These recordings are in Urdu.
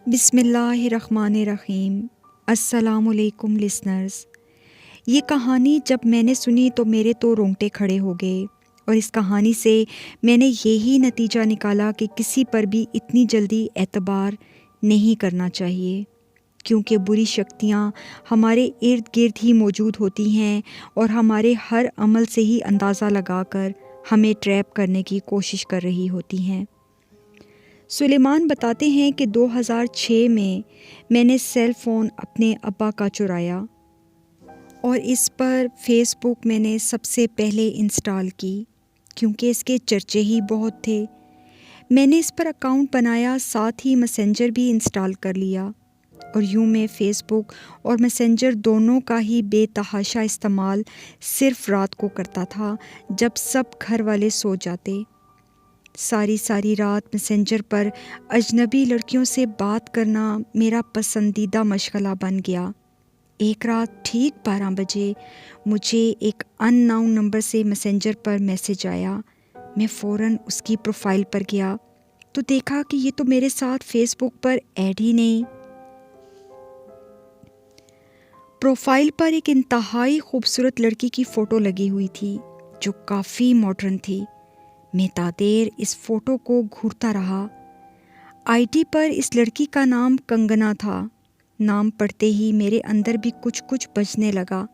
بسم اللہ الرحمن الرحیم۔ السلام علیکم لسنرز۔ یہ کہانی جب میں نے سنی تو میرے تو رونگٹے کھڑے ہو گئے، اور اس کہانی سے میں نے یہی نتیجہ نکالا کہ کسی پر بھی اتنی جلدی اعتبار نہیں کرنا چاہیے، کیونکہ بری شکتیاں ہمارے ارد گرد ہی موجود ہوتی ہیں اور ہمارے ہر عمل سے ہی اندازہ لگا کر ہمیں ٹریپ کرنے کی کوشش کر رہی ہوتی ہیں۔ سلیمان بتاتے ہیں کہ 2006 میں نے سیل فون اپنے ابا کا چرایا اور اس پر فیس بک میں نے سب سے پہلے انسٹال کی، کیونکہ اس کے چرچے ہی بہت تھے۔ میں نے اس پر اکاؤنٹ بنایا، ساتھ ہی میسنجر بھی انسٹال کر لیا، اور یوں میں فیس بک اور میسنجر دونوں کا ہی بے تحاشا استعمال صرف رات کو کرتا تھا جب سب گھر والے سو جاتے۔ ساری رات میسنجر پر اجنبی لڑکیوں سے بات کرنا میرا پسندیدہ مشغلہ بن گیا۔ ایک رات ٹھیک 12 بجے مجھے ایک ان نون نمبر سے میسنجر پر میسج آیا۔ میں فوراً اس کی پروفائل پر گیا تو دیکھا کہ یہ تو میرے ساتھ فیس بک پر ایڈ ہی نہیں۔ پروفائل پر ایک انتہائی خوبصورت لڑکی کی فوٹو لگی ہوئی تھی جو کافی ماڈرن تھی۔ میں تادیر اس فوٹو کو گھورتا رہا۔ آئی ڈی پر اس لڑکی کا نام کنگنا تھا۔ نام پڑھتے ہی میرے اندر بھی کچھ بجنے لگا،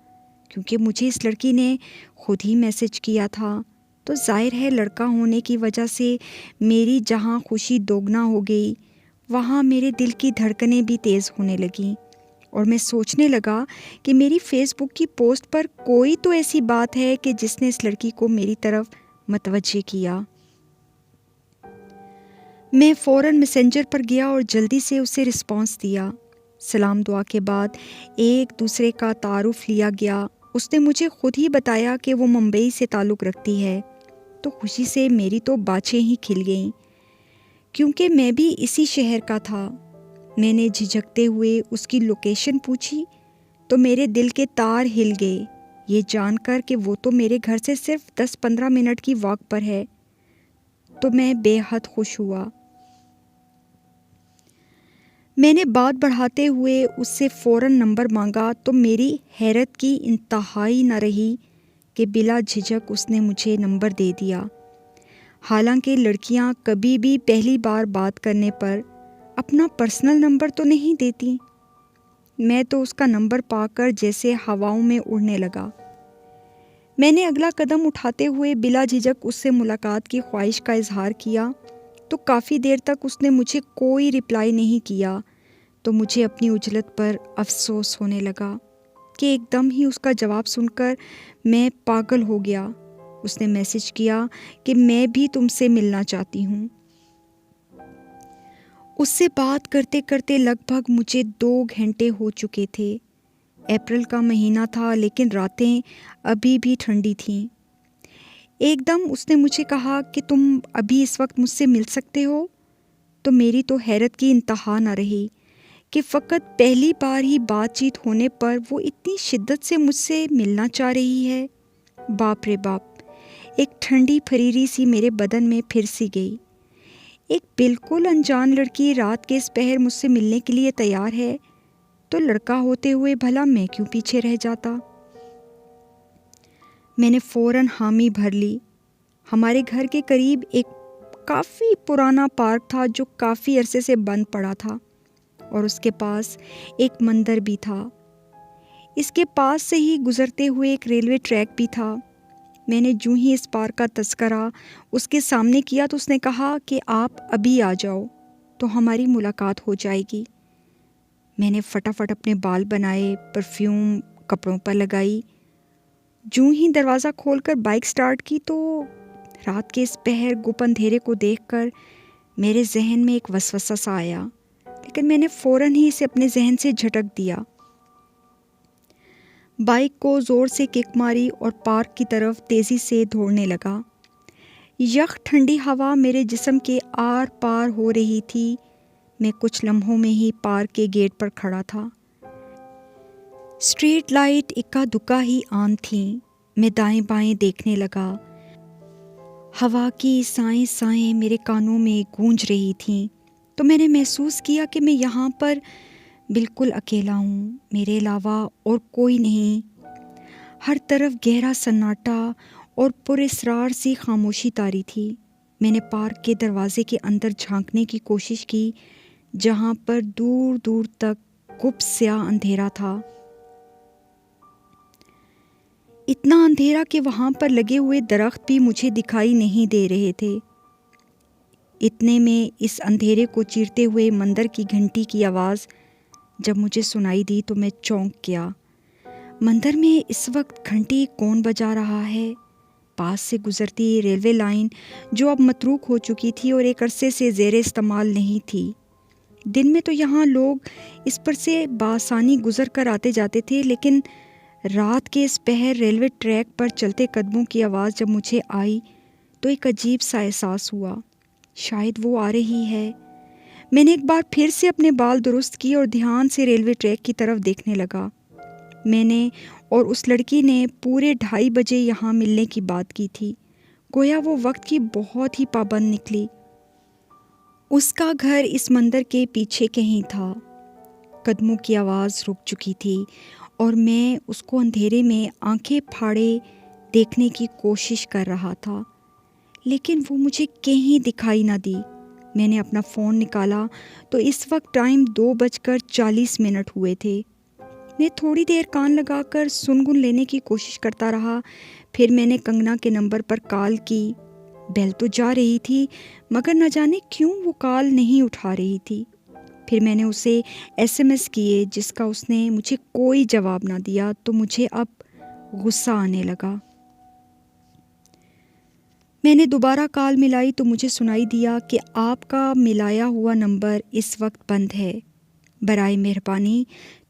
کیونکہ مجھے اس لڑکی نے خود ہی میسج کیا تھا، تو ظاہر ہے لڑکا ہونے کی وجہ سے میری جہاں خوشی دوگنا ہو گئی، وہاں میرے دل کی دھڑکنیں بھی تیز ہونے لگیں، اور میں سوچنے لگا کہ میری فیس بک کی پوسٹ پر کوئی تو ایسی بات ہے کہ جس نے اس لڑکی کو میری طرف متوجہ کیا۔ میں فوراً میسنجر پر گیا اور جلدی سے اسے رسپانس دیا۔ سلام دعا کے بعد ایک دوسرے کا تعارف لیا گیا۔ اس نے مجھے خود ہی بتایا کہ وہ ممبئی سے تعلق رکھتی ہے، تو خوشی سے میری تو باچھیں ہی کھل گئیں، کیونکہ میں بھی اسی شہر کا تھا۔ میں نے جھجکتے ہوئے اس کی لوکیشن پوچھی تو میرے دل کے تار ہل گئے، یہ جان کر کہ وہ تو میرے گھر سے صرف 10-15 منٹ کی واک پر ہے، تو میں بے حد خوش ہوا۔ میں نے بات بڑھاتے ہوئے اس سے فوراً نمبر مانگا تو میری حیرت کی انتہائی نہ رہی کہ بلا جھجک اس نے مجھے نمبر دے دیا۔ حالانکہ لڑکیاں کبھی بھی پہلی بار بات کرنے پر اپنا پرسنل نمبر تو نہیں دیتی۔ میں تو اس کا نمبر پا کر جیسے ہواؤں میں اڑنے لگا۔ میں نے اگلا قدم اٹھاتے ہوئے بلا جھجک اس سے ملاقات کی خواہش کا اظہار کیا، تو کافی دیر تک اس نے مجھے کوئی رپلائی نہیں کیا، تو مجھے اپنی عجلت پر افسوس ہونے لگا کہ ایک دم ہی اس کا جواب سن کر میں پاگل ہو گیا۔ اس نے میسج کیا کہ میں بھی تم سے ملنا چاہتی ہوں۔ اس سے بات کرتے کرتے لگ بھگ مجھے 2 گھنٹے ہو چکے تھے۔ اپریل کا مہینہ تھا، لیکن راتیں ابھی بھی ٹھنڈی تھیں۔ ایک دم اس نے مجھے کہا کہ تم ابھی اس وقت مجھ سے مل سکتے ہو، تو میری تو حیرت کی انتہا نہ رہی کہ فقط پہلی بار ہی بات چیت ہونے پر وہ اتنی شدت سے مجھ سے ملنا چاہ رہی ہے۔ باپ رے باپ، ایک ٹھنڈی پھریری سی میرے بدن میں پھر سی گئی۔ ایک بالکل انجان لڑکی رات کے اس پہر مجھ سے ملنے کے لیے تیار ہے، تو لڑکا ہوتے ہوئے بھلا میں کیوں پیچھے رہ جاتا۔ میں نے فوراً حامی بھر لی۔ ہمارے گھر کے قریب ایک کافی پرانا پارک تھا جو کافی عرصے سے بند پڑا تھا، اور اس کے پاس ایک مندر بھی تھا۔ اس کے پاس سے ہی گزرتے ہوئے ایک ریلوے ٹریک بھی تھا۔ میں نے جوں ہی اس پارک کا تذکرہ اس کے سامنے کیا تو اس نے کہا کہ آپ ابھی آ جاؤ تو ہماری ملاقات ہو جائے گی۔ میں نے فٹافٹ اپنے بال بنائے، پرفیوم کپڑوں پر لگائی۔ جوں ہی دروازہ کھول کر بائک سٹارٹ کی تو رات کے اس پہر گپ اندھیرے کو دیکھ کر میرے ذہن میں ایک وسوسہ سا آیا، لیکن میں نے فوراً ہی اسے اپنے ذہن سے جھٹک دیا۔ بائک کو زور سے کک ماری اور پارک کی طرف تیزی سے دوڑنے لگا۔ یخ ٹھنڈی ہوا میرے جسم کے آر پار ہو رہی تھی۔ میں کچھ لمحوں میں ہی پارک کے گیٹ پر کھڑا تھا۔ اسٹریٹ لائٹ اکا دکا ہی آن تھیں۔ میں دائیں بائیں دیکھنے لگا۔ ہوا کی سائیں سائیں میرے کانوں میں گونج رہی تھیں۔ تو میں نے محسوس کیا کہ میں یہاں پر بالکل اکیلا ہوں، میرے علاوہ اور کوئی نہیں۔ ہر طرف گہرا سناٹا اور پراسرار سی خاموشی طاری تھی۔ میں نے پارک کے دروازے کے اندر جھانکنے کی کوشش کی، جہاں پر دور دور تک گپ سیاہ اندھیرا تھا، اتنا اندھیرا کہ وہاں پر لگے ہوئے درخت بھی مجھے دکھائی نہیں دے رہے تھے۔ اتنے میں اس اندھیرے کو چیرتے ہوئے مندر کی گھنٹی کی آواز جب مجھے سنائی دی تو میں چونک گیا۔ مندر میں اس وقت گھنٹی کون بجا رہا ہے؟ پاس سے گزرتی ریلوے لائن جو اب متروک ہو چکی تھی اور ایک عرصے سے زیر استعمال نہیں تھی۔ دن میں تو یہاں لوگ اس پر سے بآسانی گزر کر آتے جاتے تھے، لیکن رات کے اس پہر ریلوے ٹریک پر چلتے قدموں کی آواز جب مجھے آئی تو ایک عجیب سا احساس ہوا، شاید وہ آ رہی ہے۔ میں نے ایک بار پھر سے اپنے بال درست کیے اور دھیان سے ریلوے ٹریک کی طرف دیکھنے لگا۔ میں نے اور اس لڑکی نے پورے 2:30 بجے یہاں ملنے کی بات کی تھی، گویا وہ وقت کی بہت ہی پابند نکلی۔ اس کا گھر اس مندر کے پیچھے کہیں تھا۔ قدموں کی آواز رک چکی تھی اور میں اس کو اندھیرے میں آنکھیں پھاڑے دیکھنے کی کوشش کر رہا تھا، لیکن وہ مجھے کہیں دکھائی نہ دی۔ میں نے اپنا فون نکالا تو اس وقت ٹائم 2:40 ہوئے تھے۔ میں تھوڑی دیر کان لگا کر سنگن لینے کی کوشش کرتا رہا، پھر میں نے کنگنا کے نمبر پر کال کی۔ بیل تو جا رہی تھی، مگر نہ جانے کیوں وہ کال نہیں اٹھا رہی تھی۔ پھر میں نے اسے SMS کیے، جس کا اس نے مجھے کوئی جواب نہ دیا، تو مجھے اب غصہ آنے لگا۔ میں نے دوبارہ کال ملائی تو مجھے سنائی دیا کہ آپ کا ملایا ہوا نمبر اس وقت بند ہے، برائے مہربانی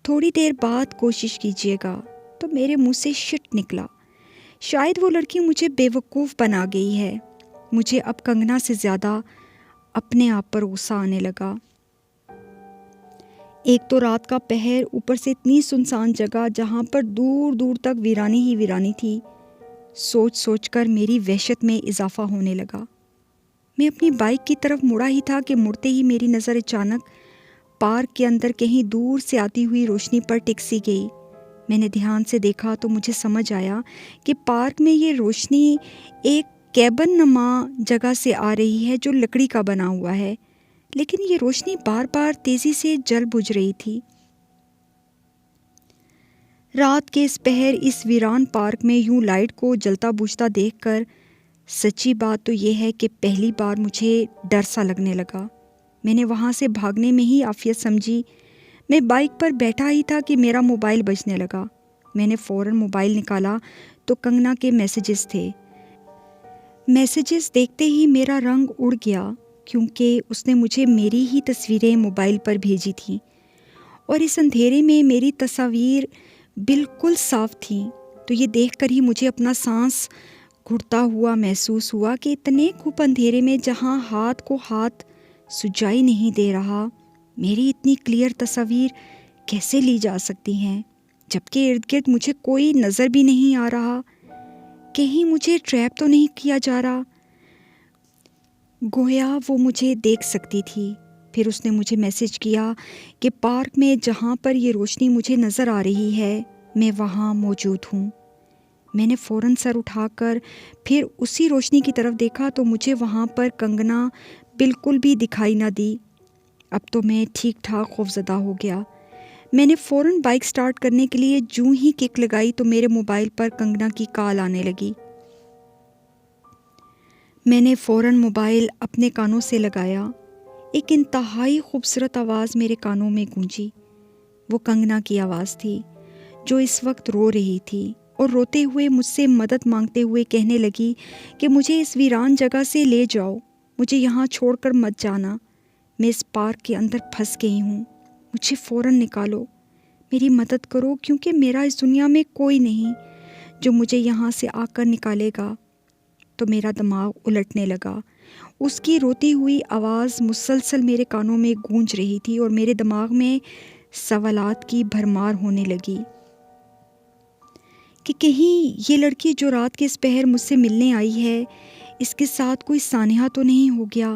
تھوڑی دیر بعد کوشش کیجیے گا۔ تو میرے منہ سے شٹ نکلا۔ شاید وہ لڑکی مجھے بے وقوف بنا گئی ہے۔ مجھے اب کنگنا سے زیادہ اپنے آپ پر غصہ آنے لگا۔ ایک تو رات کا پہر، اوپر سے اتنی سنسان جگہ جہاں پر دور دور تک ویرانی ہی ویرانی تھی۔ سوچ سوچ کر میری وحشت میں اضافہ ہونے لگا۔ میں اپنی بائک کی طرف مڑا ہی تھا کہ مڑتے ہی میری نظر اچانک پارک کے اندر کہیں دور سے آتی ہوئی روشنی پر ٹک سی گئی۔ میں نے دھیان سے دیکھا تو مجھے سمجھ آیا کہ پارک میں یہ روشنی ایک کیبن نما جگہ سے آ رہی ہے جو لکڑی کا بنا ہوا ہے، لیکن یہ روشنی بار بار تیزی سے جل بجھ رہی تھی۔ رات کے اس پہر اس ویران پارک میں یوں لائٹ کو جلتا بجھتا دیکھ کر سچی بات تو یہ ہے کہ پہلی بار مجھے ڈر سا لگنے لگا۔ میں نے وہاں سے بھاگنے میں ہی عافیت سمجھی۔ میں بائک پر بیٹھا ہی تھا کہ میرا موبائل بجنے لگا۔ میں نے فوراً موبائل نکالا تو کنگنا کے میسیجز تھے۔ میسیجز دیکھتے ہی میرا رنگ اڑ گیا، کیونکہ اس نے مجھے میری ہی تصویریں موبائل پر بھیجی تھیں، اور اس اندھیرے میں میری تصاویر بالکل صاف تھیں۔ تو یہ دیکھ کر ہی مجھے اپنا سانس گھٹتا ہوا محسوس ہوا کہ اتنے گھپ اندھیرے میں جہاں ہاتھ کو ہاتھ سجائی نہیں دے رہا، میری اتنی کلیئر تصاویر کیسے لی جا سکتی ہیں، جبکہ ارد گرد مجھے کوئی نظر بھی نہیں آ رہا، کہیں مجھے ٹریپ تو نہیں کیا جا رہا، گویا وہ مجھے دیکھ سکتی تھی۔ پھر اس نے مجھے میسج کیا کہ پارک میں جہاں پر یہ روشنی مجھے نظر آ رہی ہے میں وہاں موجود ہوں۔ میں نے فوراً سر اٹھا کر پھر اسی روشنی کی طرف دیکھا تو مجھے وہاں پر کنگنا بالکل بھی دکھائی نہ دی۔ اب تو میں ٹھیک ٹھاک خوفزدہ ہو گیا۔ میں نے فوراً بائک سٹارٹ کرنے کے لیے جوں ہی کک لگائی تو میرے موبائل پر کنگنا کی کال آنے لگی۔ میں نے فوراً موبائل اپنے کانوں سے لگایا۔ ایک انتہائی خوبصورت آواز میرے کانوں میں گونجی۔ وہ کنگنا کی آواز تھی جو اس وقت رو رہی تھی اور روتے ہوئے مجھ سے مدد مانگتے ہوئے کہنے لگی کہ مجھے اس ویران جگہ سے لے جاؤ، مجھے یہاں چھوڑ کر مت جانا، میں اس پارک کے اندر پھنس گئی ہوں، مجھے فوراً نکالو، میری مدد کرو، کیونکہ میرا اس دنیا میں کوئی نہیں جو مجھے یہاں سے آ کر نکالے گا۔ تو میرا دماغ الٹنے لگا۔ اس کی روتی ہوئی آواز مسلسل میرے کانوں میں گونج رہی تھی اور میرے دماغ میں سوالات کی بھرمار ہونے لگی کہ کہیں یہ لڑکی جو رات کے اس پہر مجھ سے ملنے آئی ہے، اس کے ساتھ کوئی سانحہ تو نہیں ہو گیا،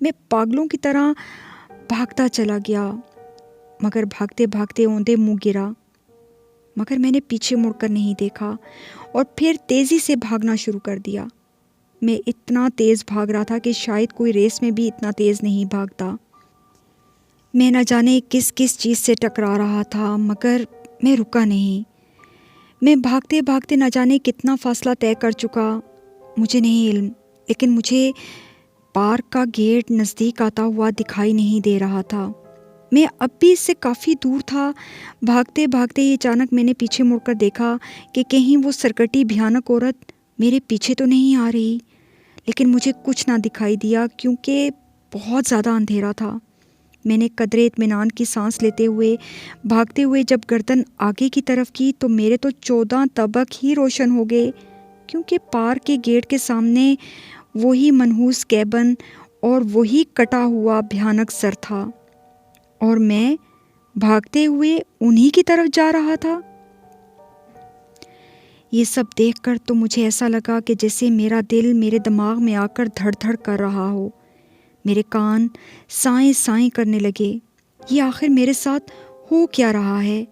میں پاگلوں کی طرح بھاگتا چلا گیا، مگر بھاگتے بھاگتے اوندے منہ گرا، مگر میں نے پیچھے مڑ کر نہیں دیکھا اور پھر تیزی سے بھاگنا شروع کر دیا۔ میں اتنا تیز بھاگ رہا تھا کہ شاید کوئی ریس میں بھی اتنا تیز نہیں بھاگتا۔ میں نہ جانے کس کس چیز سے ٹکرا رہا تھا، مگر میں رکا نہیں۔ میں بھاگتے بھاگتے نہ جانے کتنا فاصلہ طے کر چکا، مجھے نہیں علم، لیکن مجھے پارک کا گیٹ نزدیک آتا ہوا دکھائی نہیں دے رہا تھا۔ میں اب بھی اس سے کافی دور تھا۔ بھاگتے بھاگتے ہی اچانک میں نے پیچھے مڑ کر دیکھا کہ کہیں وہ سرکٹی بھیانک عورت میرے پیچھے تو نہیں آ رہی، لیکن مجھے کچھ نہ دکھائی دیا کیونکہ بہت زیادہ اندھیرا تھا۔ میں نے قدرے اطمینان کی سانس لیتے ہوئے بھاگتے ہوئے جب گردن آگے کی طرف کی تو میرے تو 14 طبق ہی روشن ہو گئے، کیونکہ پارک کے گیٹ کے سامنے وہی منحوس کیبن اور وہی کٹا ہوا بھیانک سر تھا، اور میں بھاگتے ہوئے انہی کی طرف جا رہا تھا۔ یہ سب دیکھ کر تو مجھے ایسا لگا کہ جیسے میرا دل میرے دماغ میں آ کر دھڑ دھڑ کر رہا ہو، میرے کان سائیں سائیں کرنے لگے۔ یہ آخر میرے ساتھ ہو کیا رہا ہے؟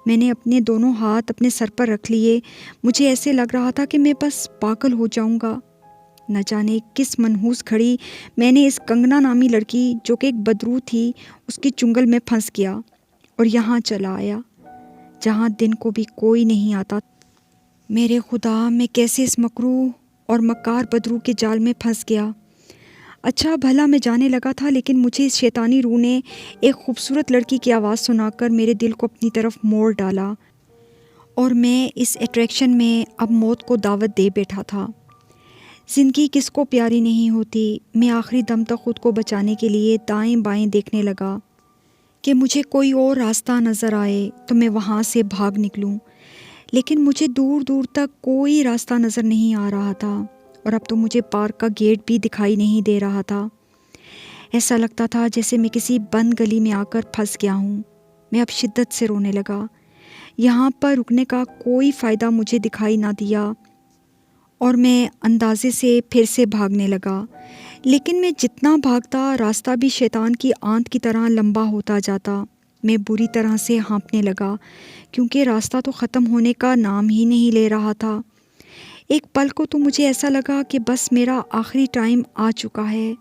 میں نے اپنے دونوں ہاتھ اپنے سر پر رکھ لیے، مجھے ایسے لگ رہا تھا کہ میں بس پاگل ہو جاؤں گا۔ نہ جانے کس منحوس گھڑی میں نے اس کنگنا نامی لڑکی جو کہ ایک بدرو تھی اس کے چنگل میں پھنس گیا اور یہاں چلا آیا جہاں دن کو بھی کوئی نہیں آتا۔ میرے خدا، میں کیسے اس مکروہ اور مکار بدرو کے جال میں پھنس گیا؟ اچھا بھلا میں جانے لگا تھا، لیکن مجھے اس شیطانی روح نے ایک خوبصورت لڑکی کی آواز سنا کر میرے دل کو اپنی طرف موڑ ڈالا، اور میں اس اٹریکشن میں اب موت کو دعوت دے بیٹھا تھا۔ زندگی کس کو پیاری نہیں ہوتی؟ میں آخری دم تک خود کو بچانے کے لیے دائیں بائیں دیکھنے لگا کہ مجھے کوئی اور راستہ نظر آئے تو میں وہاں سے بھاگ نکلوں، لیکن مجھے دور دور تک کوئی راستہ نظر نہیں آ رہا تھا، اور اب تو مجھے پارک کا گیٹ بھی دکھائی نہیں دے رہا تھا۔ ایسا لگتا تھا جیسے میں کسی بند گلی میں آ کر پھنس گیا ہوں۔ میں اب شدت سے رونے لگا۔ یہاں پر رکنے کا کوئی فائدہ مجھے دکھائی نہ دیا، اور میں اندازے سے پھر سے بھاگنے لگا، لیکن میں جتنا بھاگتا راستہ بھی شیطان کی آنت کی طرح لمبا ہوتا جاتا۔ میں بری طرح سے ہانپنے لگا کیونکہ راستہ تو ختم ہونے کا نام ہی نہیں لے رہا تھا۔ ایک پل کو تو مجھے ایسا لگا کہ بس میرا آخری ٹائم آ چکا ہے۔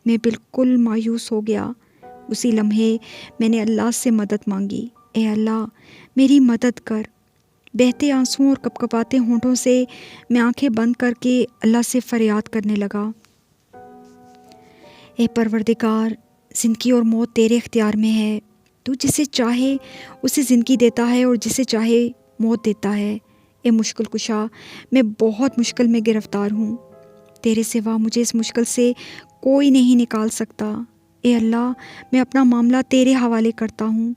میں بالکل مایوس ہو گیا۔ اسی لمحے میں نے اللہ سے مدد مانگی، اے اللہ میری مدد کر۔ بہتے آنسوؤں اور کپکپاتے ہونٹوں سے میں آنکھیں بند کر کے اللہ سے فریاد کرنے لگا، اے پروردگار، زندگی اور موت تیرے اختیار میں ہے۔ تو جسے چاہے اسے زندگی دیتا ہے اور جسے چاہے موت دیتا ہے۔ اے مشکل کشا، میں بہت مشکل میں گرفتار ہوں، تیرے سوا مجھے اس مشکل سے کوئی نہیں نکال سکتا۔ اے اللہ، میں اپنا معاملہ تیرے حوالے کرتا ہوں۔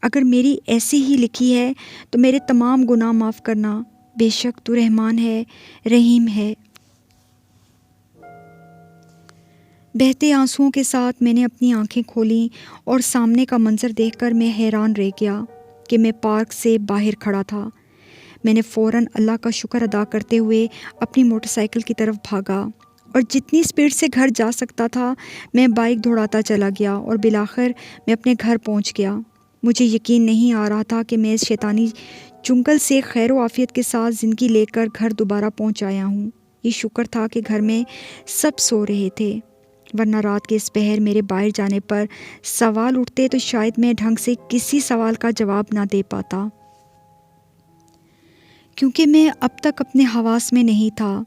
اگر میری ایسی ہی لکھی ہے تو میرے تمام گناہ معاف کرنا، بے شک تو رحمان ہے، رحیم ہے۔ بہتے آنسوؤں کے ساتھ میں نے اپنی آنکھیں کھولیں اور سامنے کا منظر دیکھ کر میں حیران رہ گیا کہ میں پارک سے باہر کھڑا تھا۔ میں نے فوراً اللہ کا شکر ادا کرتے ہوئے اپنی موٹر سائیکل کی طرف بھاگا، اور جتنی سپیڈ سے گھر جا سکتا تھا میں بائک دوڑاتا چلا گیا، اور بالآخر میں اپنے گھر پہنچ گیا۔ مجھے یقین نہیں آ رہا تھا کہ میں اس شیطانی چنگل سے خیر و عافیت کے ساتھ زندگی لے کر گھر دوبارہ پہنچ آیا ہوں۔ یہ شکر تھا کہ گھر میں سب سو رہے تھے، ورنہ رات کے اس پہر میرے باہر جانے پر سوال اٹھتے تو شاید میں ڈھنگ سے کسی سوال کا جواب نہ دے پاتا، کیونکہ میں اب تک اپنے حواس میں نہیں تھا۔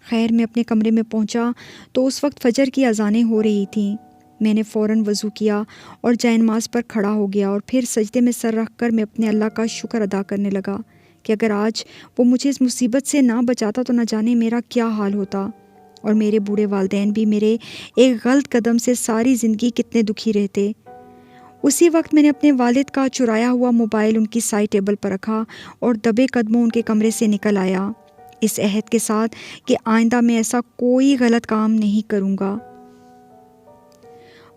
خیر میں اپنے کمرے میں پہنچا تو اس وقت فجر کی اذانیں ہو رہی تھیں۔ میں نے فوراً وضو کیا اور جائے نماز پر کھڑا ہو گیا، اور پھر سجدے میں سر رکھ کر میں اپنے اللہ کا شکر ادا کرنے لگا کہ اگر آج وہ مجھے اس مصیبت سے نہ بچاتا تو نہ جانے میرا کیا حال ہوتا، اور میرے بوڑھے والدین بھی میرے ایک غلط قدم سے ساری زندگی کتنے دکھی رہتے۔ اسی وقت میں نے اپنے والد کا چرایا ہوا موبائل ان کی سائڈ ٹیبل پر رکھا اور دبے قدموں ان کے کمرے سے نکل آیا، اس عہد کے ساتھ کہ آئندہ میں ایسا کوئی غلط کام نہیں کروں گا۔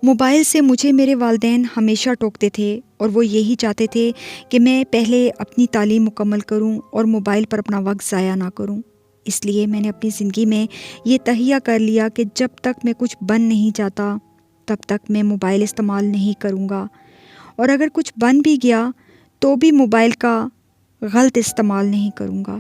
موبائل سے مجھے میرے والدین ہمیشہ ٹوکتے تھے، اور وہ یہی چاہتے تھے کہ میں پہلے اپنی تعلیم مکمل کروں اور موبائل پر اپنا وقت ضائع نہ کروں۔ اس لیے میں نے اپنی زندگی میں یہ تہیہ کر لیا کہ جب تک میں کچھ بن نہیں جاتا تب تک میں موبائل استعمال نہیں کروں گا، اور اگر کچھ بن بھی گیا تو بھی موبائل کا غلط استعمال نہیں کروں گا۔